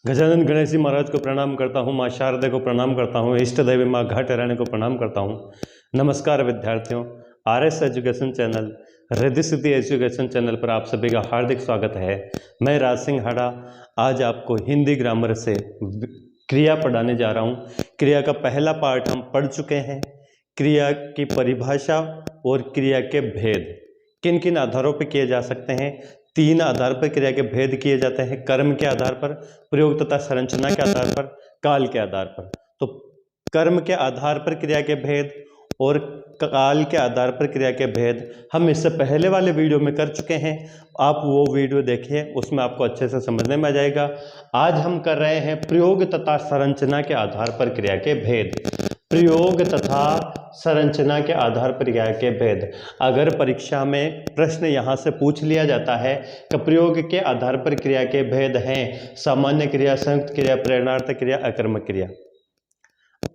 गजानन गणेश जी महाराज को प्रणाम करता हूँ, माँ शारदा को प्रणाम करता हूँ, इष्ट देवी माँ घाट रानी को प्रणाम करता हूँ। नमस्कार विद्यार्थियों, RS education channel, Riddhi Siddhi education channel पर आप सभी का हार्दिक स्वागत है। मैं राज सिंह हाड़ा आज आपको हिंदी ग्रामर से क्रिया पढ़ाने जा रहा हूँ। क्रिया का पहला पार्ट हम पढ़ चुके हैं। क्रिया की परिभाषा और क्रिया के भेद किन किन आधारों पर किए जा सकते हैं। 3 आधार पर क्रिया के भेद किए जाते हैं: कर्म के आधार पर, प्रयोग तथा संरचना के आधार पर, काल के आधार पर। तो कर्म के आधार पर क्रिया के भेद और काल के आधार पर क्रिया के भेद हम इससे पहले वाले वीडियो में कर चुके हैं। आप वो वीडियो देखिए, उसमें आपको अच्छे से समझने में आ जाएगा। आज हम कर रहे हैं प्रयोग तथा संरचना के आधार पर क्रिया के भेद। प्रयोग तथा संरचना के आधार पर क्रिया के भेद। अगर परीक्षा में प्रश्न यहाँ से पूछ लिया जाता है कि प्रयोग के आधार पर क्रिया के भेद हैं सामान्य क्रिया, संयुक्त क्रिया, प्रेरणार्थक क्रिया, अकर्मक क्रिया।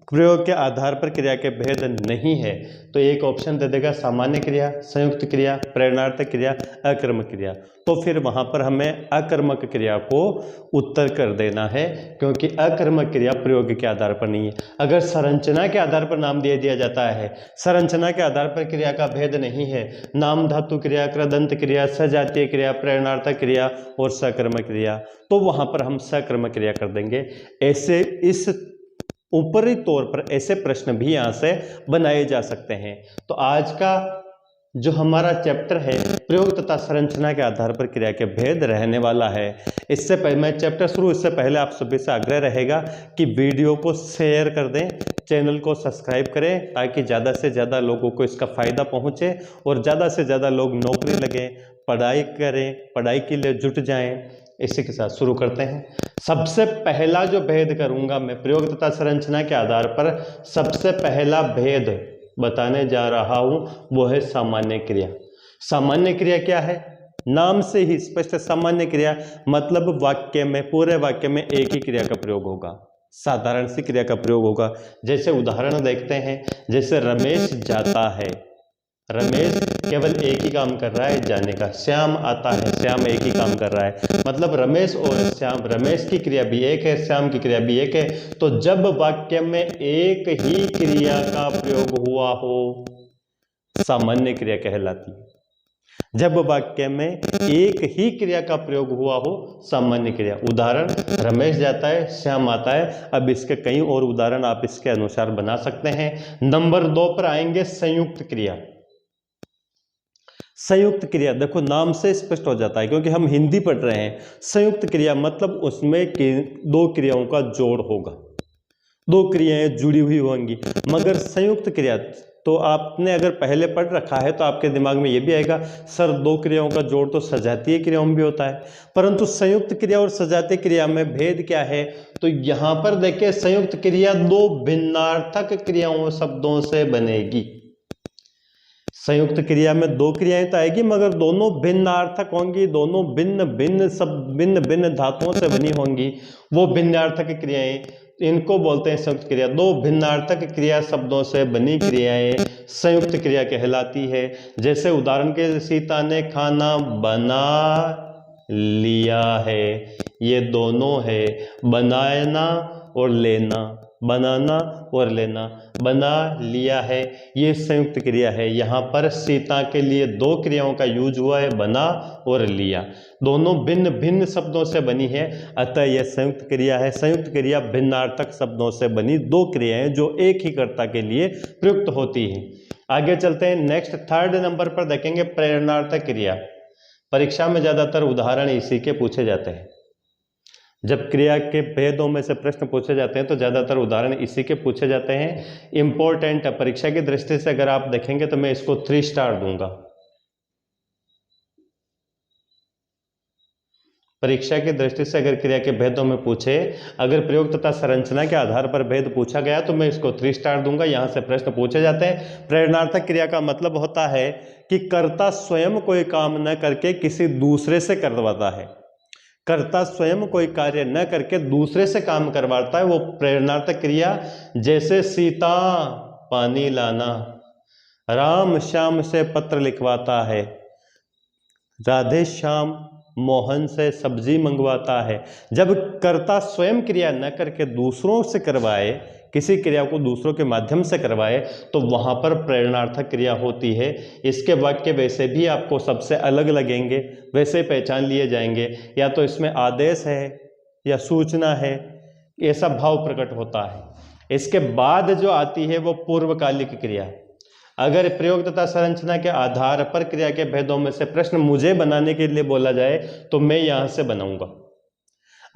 प्रयोग के आधार पर क्रिया के भेद नहीं है तो एक ऑप्शन दे देगा सामान्य क्रिया, संयुक्त क्रिया, प्रेरणार्थक क्रिया, अकर्मक क्रिया। तो फिर वहां पर हमें अकर्मक क्रिया को उत्तर कर देना है, क्योंकि अकर्मक क्रिया प्रयोग के आधार पर नहीं है। अगर संरचना के आधार पर नाम दे दिया जाता है, संरचना के आधार पर क्रिया का भेद नहीं है, नाम धातु क्रिया, कृदंत क्रिया, सजातीय क्रिया, प्रेरणार्थक क्रिया और सकर्मक क्रिया, तो वहां पर हम सकर्मक क्रिया कर देंगे। ऐसे इस ऊपरी तौर पर ऐसे प्रश्न भी यहाँ से बनाए जा सकते हैं। तो आज का जो हमारा चैप्टर है प्रयोग तथा संरचना के आधार पर क्रिया के भेद रहने वाला है। इससे पहले मैं चैप्टर शुरू इससे पहले आप सभी से आग्रह रहेगा कि वीडियो को शेयर कर दें, चैनल को सब्सक्राइब करें, ताकि ज़्यादा से ज़्यादा लोगों को इसका फ़ायदा पहुँचे और ज़्यादा से ज़्यादा लोग नौकरी लगें, पढ़ाई करें, पढ़ाई के लिए जुट जाएं। इसी के साथ शुरू करते हैं। सबसे पहला जो भेद करूंगा मैं प्रयोग तथा संरचना के आधार पर, सबसे पहला भेद बताने जा रहा हूं वो है सामान्य क्रिया। सामान्य क्रिया क्या है? नाम से ही स्पष्ट, सामान्य क्रिया मतलब वाक्य में, पूरे वाक्य में एक ही क्रिया का प्रयोग होगा, साधारण सी क्रिया का प्रयोग होगा। जैसे उदाहरण देखते हैं, जैसे रमेश जाता है, रमेश केवल एक ही काम कर रहा है, जाने का। श्याम आता है, श्याम एक ही काम कर रहा है, मतलब रमेश और श्याम, रमेश की क्रिया भी एक है, श्याम की क्रिया भी एक है। तो जब वाक्य में एक ही क्रिया का प्रयोग हुआ हो सामान्य क्रिया कहलाती है। जब वाक्य में एक ही क्रिया का प्रयोग हुआ हो सामान्य क्रिया। उदाहरण, रमेश जाता है, श्याम आता है। अब इसके कई और उदाहरण आप इसके अनुसार बना सकते हैं। नंबर 2 पर आएंगे संयुक्त क्रिया। संयुक्त क्रिया देखो नाम से स्पष्ट हो जाता है, क्योंकि हम हिंदी पढ़ रहे हैं। संयुक्त क्रिया मतलब उसमें दो क्रियाओं का जोड़ होगा, दो क्रियाएं जुड़ी हुई होंगी। मगर संयुक्त क्रिया तो आपने अगर पहले पढ़ रखा है तो आपके दिमाग में यह भी आएगा, सर दो क्रियाओं का जोड़ तो सजातीय क्रियाओं में भी होता है। परंतु संयुक्त क्रिया और सजातीय क्रिया में भेद क्या है? तो यहां पर देखिए, संयुक्त क्रिया दो भिन्नार्थक क्रियाओं शब्दों से बनेगी। संयुक्त क्रिया में दो क्रियाएं तो आएगी, मगर दोनों भिन्नार्थक होंगी, दोनों भिन्न भिन्न सब भिन्न भिन्न धातुओं से बनी होंगी। वो भिन्नार्थक क्रियाएं, इनको बोलते हैं संयुक्त क्रिया। दो भिन्नार्थक क्रिया शब्दों से बनी क्रियाएं संयुक्त क्रिया कहलाती है। जैसे उदाहरण के, सीता ने खाना बना लिया है, ये दोनों है, बनाना और लेना, बनाना और लेना। बना लिया है ये संयुक्त क्रिया है। यहाँ पर सीता के लिए दो क्रियाओं का यूज हुआ है, बना और लिया, दोनों भिन्न भिन्न शब्दों से बनी है, अतः यह संयुक्त क्रिया है। संयुक्त क्रिया भिन्नार्थक शब्दों से बनी दो क्रियाएं जो एक ही कर्ता के लिए प्रयुक्त होती हैं। आगे चलते हैं। नेक्स्ट 3rd नंबर पर देखेंगे प्रेरणार्थक क्रिया। परीक्षा में ज्यादातर उदाहरण इसी के पूछे जाते हैं। जब क्रिया के भेदों में से प्रश्न पूछे जाते हैं तो ज्यादातर उदाहरण इसी के पूछे जाते हैं। इंपॉर्टेंट है परीक्षा की दृष्टि से, अगर आप देखेंगे तो मैं इसको 3 स्टार दूंगा। परीक्षा की दृष्टि से अगर क्रिया के भेदों में पूछे, अगर प्रयोग तथा संरचना के आधार पर भेद पूछा गया तो मैं इसको 3 स्टार दूंगा। यहां से प्रश्न पूछे जाते हैं। प्रेरणार्थक क्रिया का मतलब होता है कि कर्ता स्वयं कोई काम न करके किसी दूसरे से करवाता है। कर्ता स्वयं कोई कार्य न करके दूसरे से काम करवाता है, वो प्रेरणार्थक क्रिया। जैसे सीता पानी लाना, राम श्याम से पत्र लिखवाता है, राधे श्याम मोहन से सब्जी मंगवाता है। जब कर्ता स्वयं क्रिया न करके दूसरों से करवाए, किसी क्रिया को दूसरों के माध्यम से करवाए, तो वहाँ पर प्रेरणार्थक क्रिया होती है। इसके वाक्य वैसे भी आपको सबसे अलग लगेंगे, वैसे पहचान लिए जाएंगे, या तो इसमें आदेश है या सूचना है, ऐसा भाव प्रकट होता है। इसके बाद जो आती है वो पूर्वकालिक क्रिया। अगर प्रयोग तथा संरचना के आधार पर क्रिया के भेदों में से प्रश्न मुझे बनाने के लिए बोला जाए तो मैं यहाँ से बनाऊंगा।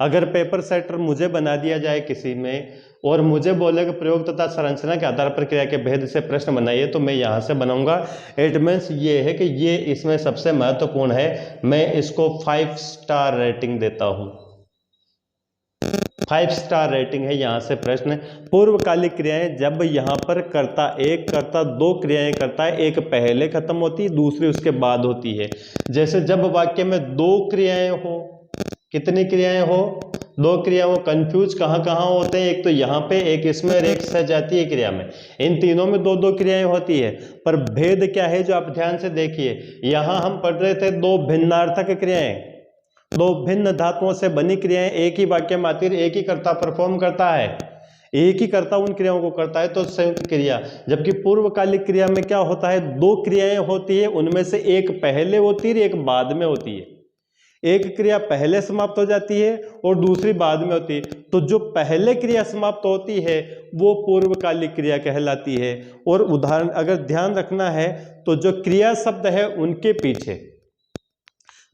अगर पेपर सेटर मुझे बना दिया जाए किसी में और मुझे बोले कि प्रयोग तथा संरचना के आधार पर क्रिया के भेद से प्रश्न बनाइए, तो मैं यहाँ से बनाऊंगा। इट मीन्स ये है कि ये इसमें सबसे महत्वपूर्ण है। मैं इसको 5 स्टार रेटिंग देता हूँ। 5 स्टार रेटिंग है यहाँ से प्रश्न। पूर्वकालिक क्रियाएं, जब यहाँ पर कर्ता एक, कर्ता दो क्रियाएं करता है, एक पहले खत्म होती है, दूसरी उसके बाद होती है। जैसे जब वाक्य में दो क्रियाएं हो, कितनी क्रियाएं हो? दो क्रियाओं। कंफ्यूज कहाँ कहाँ होते हैं? एक तो यहाँ पे, एक इसमें और एक सजातीय क्रिया में। इन तीनों में दो दो क्रियाएं होती है, पर भेद क्या है जो आप ध्यान से देखिए। यहाँ हम पढ़ रहे थे दो भिन्नार्थक क्रियाएं, दो भिन्न धातुओं से बनी क्रियाएं एक ही वाक्य में आती है, एक ही कर्ता परफॉर्म करता है, एक ही कर्ता उन क्रियाओं को करता है, तो संयुक्त क्रिया। जबकि पूर्वकालिक क्रिया में क्या होता है? दो क्रियाएं होती है, उनमें से एक पहले होती है, एक बाद में होती है। एक क्रिया पहले समाप्त हो जाती है और दूसरी बाद में होती है। तो जो पहले क्रिया समाप्त होती है वो पूर्वकालिक क्रिया कहलाती है। और उदाहरण अगर ध्यान रखना है तो जो क्रिया शब्द है उनके पीछे,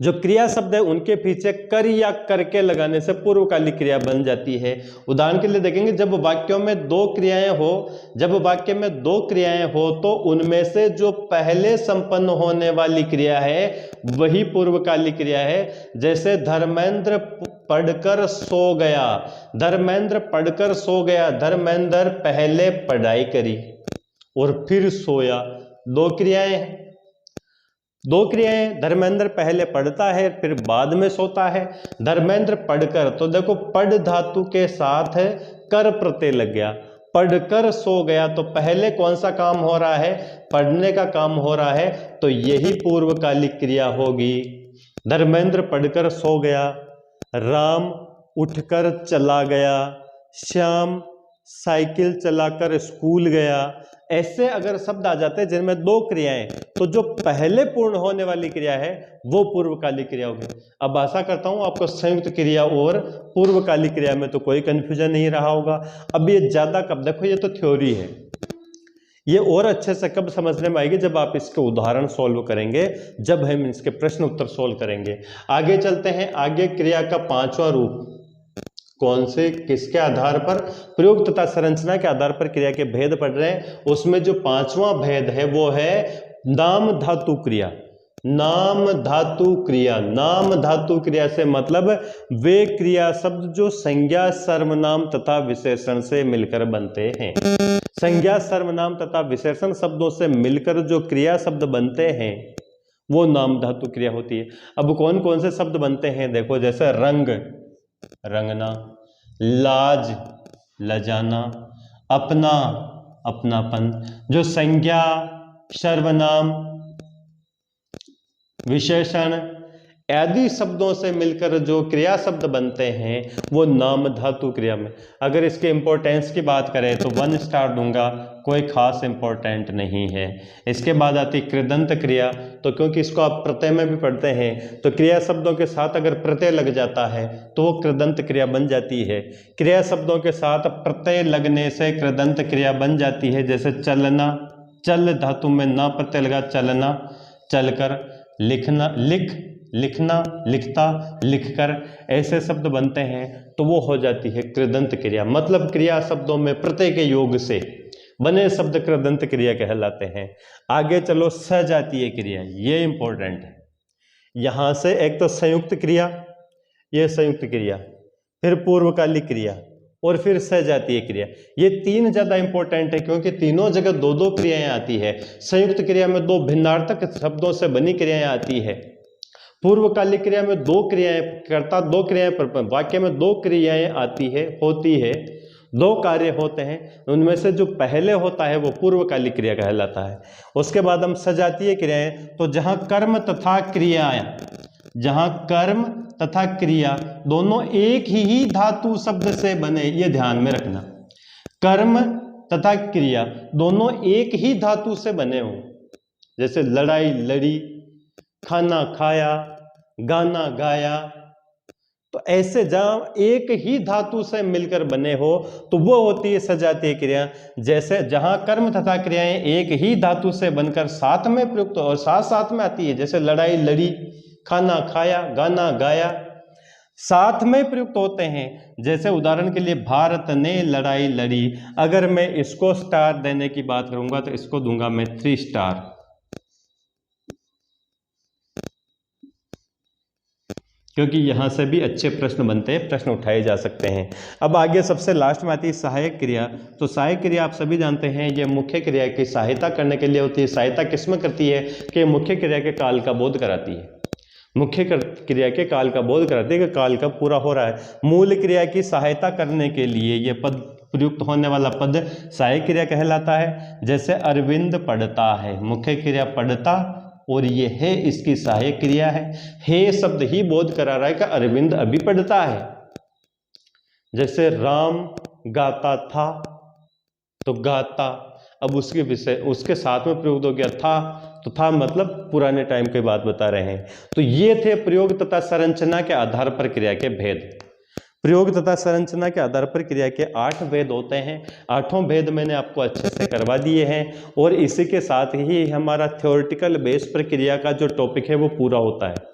जो क्रिया शब्द है उनके पीछे कर या करके लगाने से पूर्वकालिक क्रिया बन जाती है। उदाहरण के लिए देखेंगे, जब वाक्यों में दो क्रियाएं हो, जब वाक्य में दो क्रियाएं हो तो उनमें से जो पहले संपन्न होने वाली क्रिया है वही पूर्वकालिक क्रिया है। जैसे धर्मेंद्र पढ़कर सो गया, धर्मेंद्र पढ़कर सो गया, धर्मेंद्र पहले पढ़ाई करी और फिर सोया। दो क्रियाएं हैं, दो क्रियाएं। धर्मेंद्र पहले पढ़ता है फिर बाद में सोता है। धर्मेंद्र पढ़कर, तो देखो पढ़ धातु के साथ कर प्रत्यय लग गया। पढ़कर सो गया, तो पहले कौन सा काम हो रहा है? पढ़ने का काम हो रहा है, तो यही पूर्वकालिक क्रिया होगी। धर्मेंद्र पढ़कर सो गया, राम उठकर चला गया, श्याम साइकिल चलाकर स्कूल गया। ऐसे अगर शब्द आ जाते हैं जिनमें दो क्रियाएं, तो जो पहले पूर्ण होने वाली क्रिया है वो पूर्वकालिक क्रिया होगी। अब आशा करता हूं आपको संयुक्त क्रिया और पूर्वकालिक क्रिया में तो कोई कंफ्यूजन नहीं रहा होगा। अब ये ज्यादा कब, देखो ये तो थ्योरी है, ये और अच्छे से कब समझने में आएगी? जब आप इसके उदाहरण सॉल्व करेंगे, जब हम इसके प्रश्न उत्तर सॉल्व करेंगे। आगे चलते हैं। आगे क्रिया का पांचवा रूप, कौन से, किसके आधार पर? प्रयोग तथा संरचना के आधार पर क्रिया के भेद पढ़ रहे हैं। उसमें जो पांचवा भेद है वो है नाम धातु क्रिया। नाम धातु क्रिया, नाम धातु क्रिया से मतलब वे क्रिया शब्द जो संज्ञा सर्वनाम तथा विशेषण से मिलकर बनते हैं। संज्ञा सर्वनाम तथा विशेषण शब्दों से मिलकर जो क्रिया शब्द बनते हैं वो नाम धातु क्रिया होती है। अब कौन कौन से शब्द बनते हैं देखो, जैसे रंग, रंगना, लाज, लजाना, अपना, अपनापन। जो संज्ञा, सर्वनाम, विशेषण आदि शब्दों से मिलकर जो क्रिया शब्द बनते हैं वो नाम धातु क्रिया में। अगर इसके इंपॉर्टेंस की बात करें तो 1 स्टार दूंगा, कोई खास इंपॉर्टेंट नहीं है। इसके बाद आती कृदंत क्रिया, तो क्योंकि इसको आप प्रत्यय में भी पढ़ते हैं, तो क्रिया शब्दों के साथ अगर प्रत्यय लग जाता है तो वो कृदंत क्रिया बन जाती है। क्रिया शब्दों के साथ प्रत्यय लगने से कृदंत क्रिया बन जाती है। जैसे चलना, चल धातु में ना प्रत्यय लगा, चलना, चलकर। लिखना, लिख, लिखना, लिखता, लिखकर। ऐसे शब्द बनते हैं तो वो हो जाती है कृदंत क्रिया। मतलब क्रिया शब्दों में प्रत्यय के योग से बने शब्द कृदंत क्रिया कहलाते हैं। आगे चलो, सजातीय क्रिया, ये इंपॉर्टेंट है। यहां से एक तो संयुक्त क्रिया, ये संयुक्त क्रिया, फिर पूर्वकालिक क्रिया और फिर सजातीय क्रिया। ये तीन ज्यादा इंपॉर्टेंट है क्योंकि तीनों जगह दो दो क्रियाएं आती है। संयुक्त क्रिया में दो भिन्नार्थक शब्दों से बनी क्रियाएं आती है। पूर्वकालिक क्रिया में दो क्रियाएं, कर्ता दो क्रियाएं, वाक्य में दो क्रियाएं आती है, होती है, दो कार्य होते हैं। उनमें से जो पहले होता है वो पूर्वकालिक क्रिया कहलाता है। उसके बाद हम सजातीय क्रियाएं, तो जहां कर्म तथा क्रियाएं, जहां कर्म तथा क्रिया दोनों एक ही धातु शब्द से बने, ये ध्यान में रखना, कर्म तथा क्रिया दोनों एक ही धातु से बने हो, जैसे लड़ाई लड़ी, खाना खाया, गाना गाया, तो ऐसे जहां एक ही धातु से मिलकर बने हो तो वो होती है सजातीय क्रिया। जैसे जहां कर्म तथा क्रियाएं एक ही धातु से बनकर साथ में प्रयुक्त और साथ साथ में आती है, जैसे लड़ाई लड़ी, खाना खाया, गाना गाया, साथ में प्रयुक्त होते हैं। जैसे उदाहरण के लिए भारत ने लड़ाई लड़ी, अगर मैं इसको स्टार देने की बात करूंगा तो इसको दूंगा मैं 3 स्टार, क्योंकि यहां से भी अच्छे प्रश्न बनते हैं, प्रश्न उठाए जा सकते हैं। अब आगे सबसे लास्ट में आती है सहायक क्रिया। तो सहायक क्रिया आप सभी जानते हैं, ये मुख्य क्रिया की सहायता करने के लिए होती है। सहायता किसमें करती है कि मुख्य क्रिया के काल का बोध कराती है, मुख्य क्रिया के काल का बोध कराती है कि काल कब पूरा हो रहा है। मूल क्रिया की सहायता करने के लिए ये पद प्रयुक्त होने वाला पद सहायक क्रिया कहलाता है। जैसे अरविंद पढ़ता है, मुख्य क्रिया पढ़ता और ये है इसकी सहायक क्रिया है शब्द ही बोध करा रहा है कि अरविंद अभी पढ़ता है। जैसे राम गाता था, तो गाता अब उसके विषय उसके साथ में प्रयोग हो गया था, तो था मतलब पुराने टाइम की बात बता रहे हैं। तो ये थे प्रयोग तथा संरचना के आधार पर क्रिया के भेद। प्रयोग तथा संरचना के आधार पर क्रिया के 8 भेद होते हैं। 8 भेद मैंने आपको अच्छे से करवा दिए हैं और इसी के साथ ही हमारा थ्योरेटिकल बेस पर क्रिया का जो टॉपिक है वो पूरा होता है।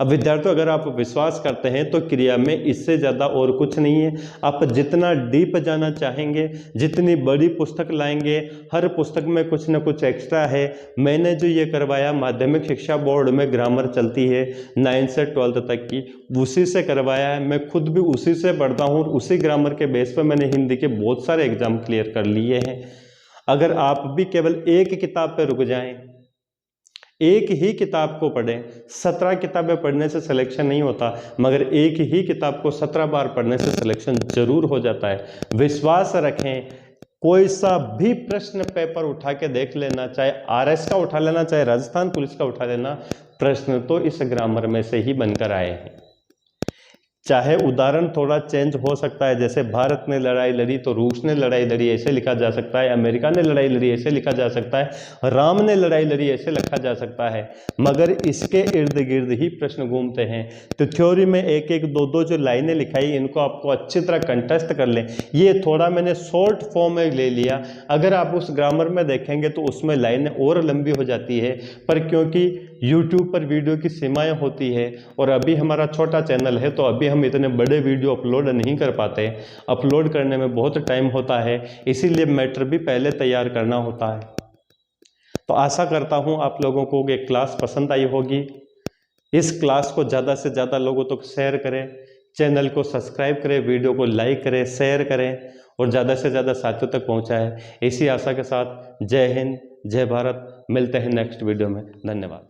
अब विद्यार्थियों, अगर आप विश्वास करते हैं तो क्रिया में इससे ज़्यादा और कुछ नहीं है। आप जितना डीप जाना चाहेंगे, जितनी बड़ी पुस्तक लाएंगे, हर पुस्तक में कुछ ना कुछ एक्स्ट्रा है। मैंने जो ये करवाया माध्यमिक शिक्षा बोर्ड में ग्रामर चलती है 9 से 12 तक की, उसी से करवाया है। मैं खुद भी उसी से पढ़ता हूँ और उसी ग्रामर के बेस पर मैंने हिंदी के बहुत सारे एग्जाम क्लियर कर लिए हैं। अगर आप भी केवल एक किताब पर रुक जाएं, एक ही किताब को पढ़ें, 17 किताबें पढ़ने से सिलेक्शन नहीं होता, मगर एक ही किताब को 17 बार पढ़ने से सिलेक्शन जरूर हो जाता है। विश्वास रखें, कोई सा भी प्रश्न पेपर उठा के देख लेना, चाहे आरएस का उठा लेना, चाहे राजस्थान पुलिस का उठा लेना, प्रश्न तो इस ग्रामर में से ही बनकर आए हैं। चाहे उदाहरण थोड़ा चेंज हो सकता है, जैसे भारत ने लड़ाई लड़ी तो रूस ने लड़ाई लड़ी ऐसे लिखा जा सकता है, अमेरिका ने लड़ाई लड़ी ऐसे लिखा जा सकता है, राम ने लड़ाई लड़ी ऐसे लिखा जा सकता है, मगर इसके इर्द गिर्द ही प्रश्न घूमते हैं। तो थ्योरी में एक एक दो दो जो लाइनें लिखाई, इनको आपको अच्छी तरह कंटेस्ट कर लें। ये थोड़ा मैंने शॉर्ट फॉर्म में ले लिया, अगर आप उस ग्रामर में देखेंगे तो उसमें लाइनें और लंबी हो जाती है, पर क्योंकि YouTube पर वीडियो की सीमाएं होती है और अभी हमारा छोटा चैनल है तो अभी हम इतने बड़े वीडियो अपलोड नहीं कर पाते, अपलोड करने में बहुत टाइम होता है, इसीलिए मैटर भी पहले तैयार करना होता है। तो आशा करता हूं आप लोगों को ये क्लास पसंद आई होगी। इस क्लास को ज़्यादा से ज़्यादा लोगों तक शेयर करें, चैनल को सब्सक्राइब करें, वीडियो को लाइक करें, शेयर करें और ज़्यादा से ज़्यादा साथियों तक पहुँचाएं। इसी आशा के साथ जय हिंद, जय भारत। मिलते हैं नेक्स्ट वीडियो में। धन्यवाद।